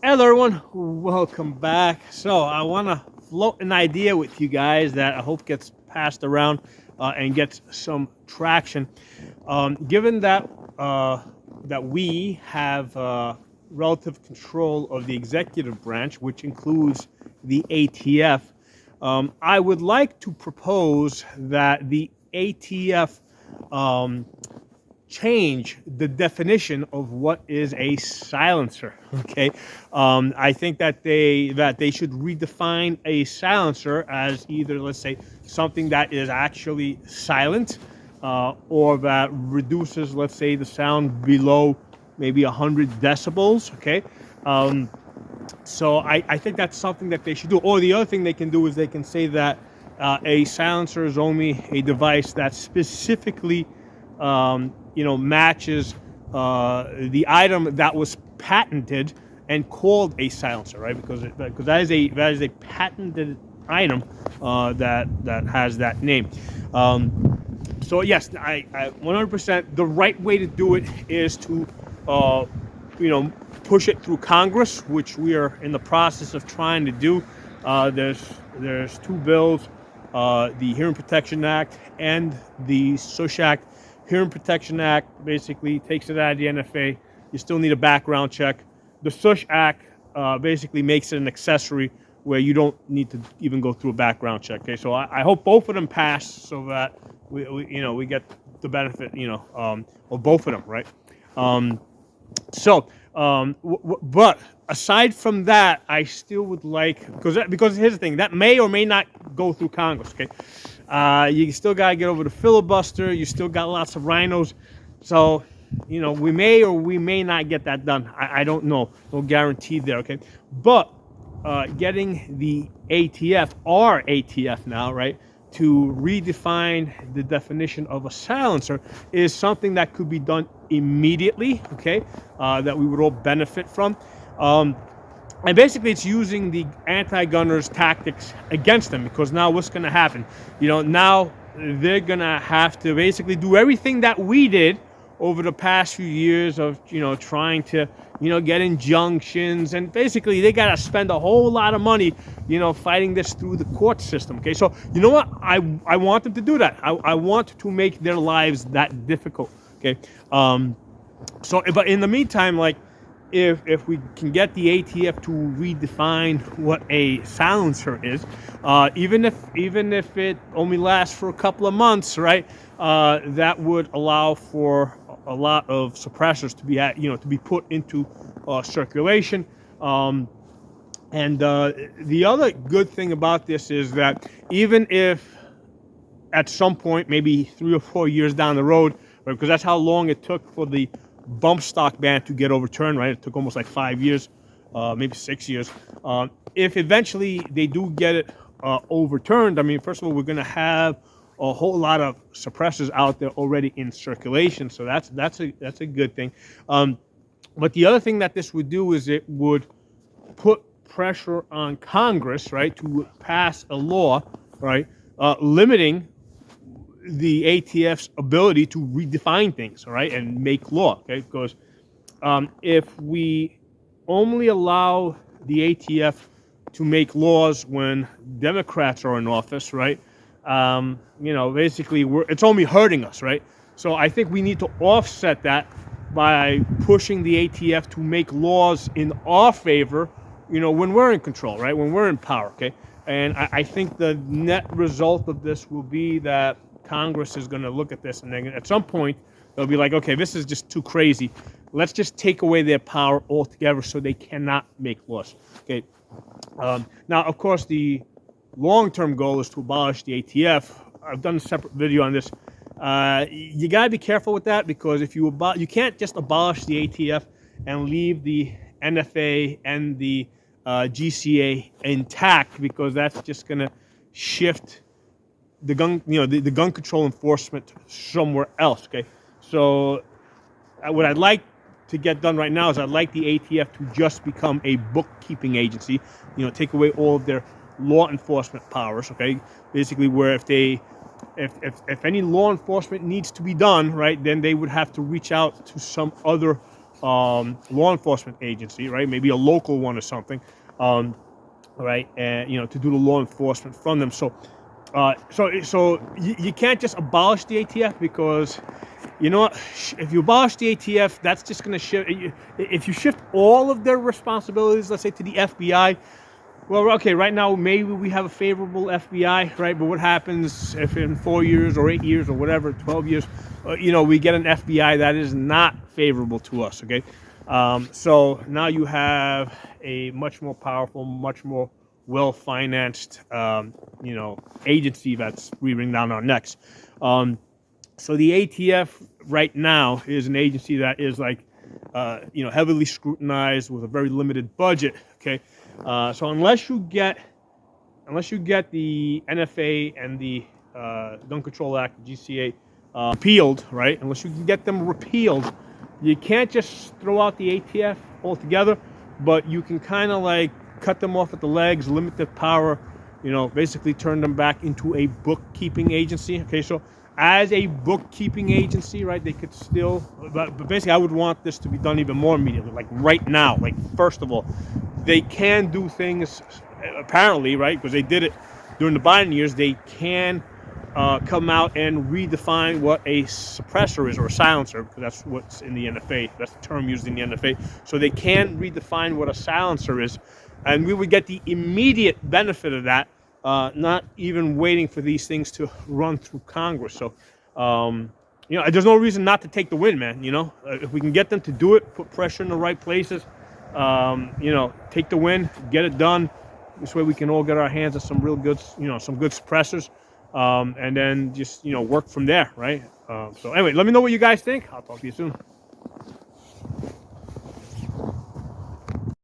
Hello, everyone. Welcome back. So, I want to float an idea with you guys that I hope gets passed around and gets some traction. Given that that we have relative control of the executive branch, which includes the ATF, I would like to propose that the ATF change the definition of what is a silencer. Okay, I think that they should redefine a silencer as either, let's say, something that is actually silent, or that reduces, let's say, the sound below maybe 100 decibels. Okay, so I think that's something that they should do. Or the other thing they can do is they can say that a silencer is only a device that specifically matches the item that was patented and called a silencer, right? Because that is a patented item that has that name. So yes, I 100%. The right way to do it is to push it through Congress, which we are in the process of trying to do. There's two bills, the Hearing Protection Act and the SUSH Act. Hearing Protection Act basically takes it out of the NFA. You still need a background check. The SUSH Act basically makes it an accessory where you don't need to even go through a background check. Okay, so I hope both of them pass so that we get the benefit of both of them, right? But aside from that, I still would like, because here's the thing, that may or may not go through Congress. Okay, you still gotta get over the filibuster. You still got lots of rhinos, so we may or we may not get that done. I don't know, no guarantee there. Okay, but getting the ATF, our ATF now, right, to redefine the definition of a silencer is something that could be done immediately, okay, that we would all benefit from. And basically, it's using the anti-gunners' tactics against them, because now what's going to happen? Now they're going to have to basically do everything that we did over the past few years of, trying to, get injunctions. And basically, they got to spend a whole lot of money, fighting this through the court system. Okay, so you know what? I want them to do that. I want to make their lives that difficult. Okay, but in the meantime, like, if we can get the ATF to redefine what a silencer is, even if it only lasts for a couple of months, right? That would allow for a lot of suppressors to be put into circulation. And the other good thing about this is that even if at some point, maybe 3 or 4 years down the road, right, because that's how long it took for the bump stock ban to get overturned, right? It took almost like 5 years, maybe 6 years. If eventually they do get it overturned, I mean, first of all, we're going to have a whole lot of suppressors out there already in circulation, so that's a good thing. But the other thing that this would do is it would put pressure on Congress, right, to pass a law, right, limiting the ATF's ability to redefine things, all right, and make law. Okay, because if we only allow the ATF to make laws when Democrats are in office, right, basically it's only hurting us, right? So I think we need to offset that by pushing the ATF to make laws in our favor, when we're in control, right, when we're in power. Okay, and I think the net result of this will be that Congress is going to look at this, and then at some point they'll be like, okay, this is just too crazy. Let's just take away their power altogether so they cannot make laws. Okay. Now, of course, the long-term goal is to abolish the ATF. I've done a separate video on this. You got to be careful with that, because if you can't just abolish the ATF and leave the NFA and the GCA intact, because that's just going to shift the gun, the gun control enforcement somewhere else. Okay, so what I'd like to get done right now is I'd like the ATF to just become a bookkeeping agency. Take away all of their law enforcement powers. Okay, basically, where if any law enforcement needs to be done, right, then they would have to reach out to some other law enforcement agency, right? Maybe a local one or something, right? And to do the law enforcement from them. So you can't just abolish the ATF, because you know what? If you abolish the ATF, that's just going to shift. If you shift all of their responsibilities, let's say, to the FBI, well, okay, right now maybe we have a favorable FBI, right? But what happens if in 4 years or 8 years or whatever, 12 years, we get an FBI that is not favorable to us, okay? So now you have a much more powerful, much more well-financed, agency that's breathing down our necks. So the ATF right now is an agency that is heavily scrutinized with a very limited budget, okay? So unless you get the NFA and the Gun Control Act, GCA, repealed, right? Unless you can get them repealed, you can't just throw out the ATF altogether, but you can kind of cut them off at the legs, limit their power, basically turn them back into a bookkeeping agency. Okay, so as a bookkeeping agency, right, they could still, but basically I would want this to be done even more immediately, like right now. First of all, they can do things, apparently, right, because they did it during the Biden years. They can come out and redefine what a suppressor is, or a silencer, because that's what's in the NFA. That's the term used in the NFA. So they can redefine what a silencer is, and we would get the immediate benefit of that, not even waiting for these things to run through Congress. So, there's no reason not to take the win, man. If we can get them to do it, put pressure in the right places, take the win, get it done. This way we can all get our hands on some real good, some good suppressors, and then just, work from there, right? So anyway, let me know what you guys think. I'll talk to you soon.